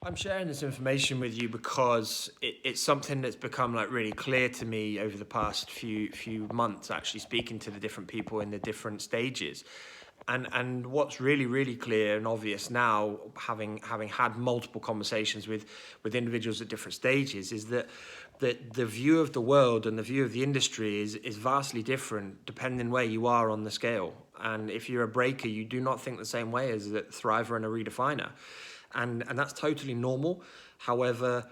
I'm sharing this information with you because it's something that's become like really clear to me over the past few months, actually speaking to the different people in the different stages. And what's really clear and obvious now, having had multiple conversations with individuals at different stages, is that the view of the world and the view of the industry is vastly different depending where you are on the scale. And if you're a breaker, you do not think the same way as a thriver and a redefiner, and that's totally normal. However,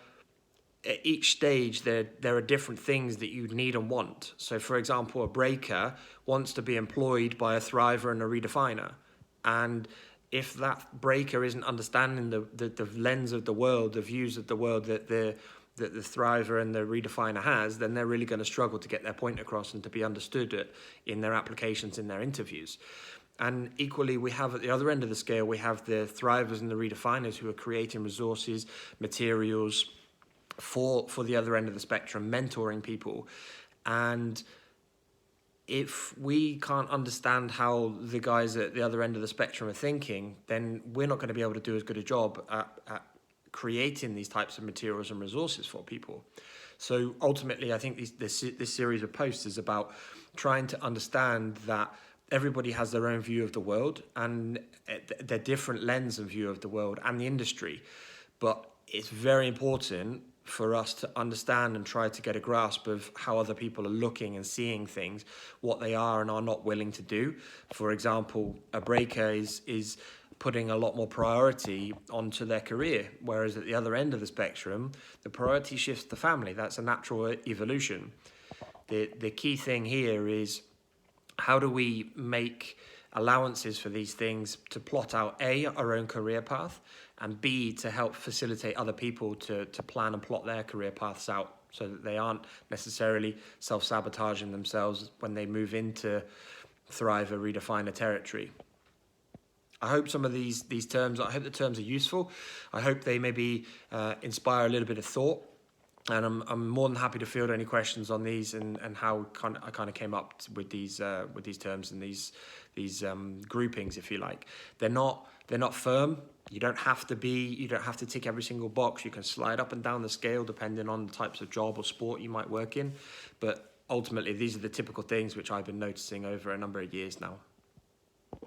at each stage there are different things that you need and want. So for example, a breaker wants to be employed by a thriver and a redefiner, and if that breaker isn't understanding the lens of the world, the views of the world that the thriver and the redefiner has, then they're really going to struggle to get their point across and to be understood in their applications, in their interviews. And equally, we have at the other end of the scale, we have the thrivers and the redefiners who are creating resources, materials for the other end of the spectrum, mentoring people. And if we can't understand how the guys at the other end of the spectrum are thinking, then we're not going to be able to do as good a job at creating these types of materials and resources for people. So ultimately, I think this series of posts is about trying to understand that everybody has their own view of the world and their different lens and view of the world and the industry. But it's very important for us to understand and try to get a grasp of how other people are looking and seeing things, what they are and are not willing to do. For example, a breaker is putting a lot more priority onto their career, whereas at the other end of the spectrum, the priority shifts to family. That's a natural evolution. The key thing here is, how do we make allowances for these things to plot out A, our own career path, and B, to help facilitate other people to plan and plot their career paths out so that they aren't necessarily self-sabotaging themselves when they move into thrive or redefine a territory. I hope some of these terms, I hope the terms are useful. I hope they maybe inspire a little bit of thought. And I'm more than happy to field any questions on these and how I kind of came up with these terms and these groupings, if you like. They're not firm. You don't have to tick every single box. You can slide up and down the scale depending on the types of job or sport you might work in. But ultimately, these are the typical things which I've been noticing over a number of years now.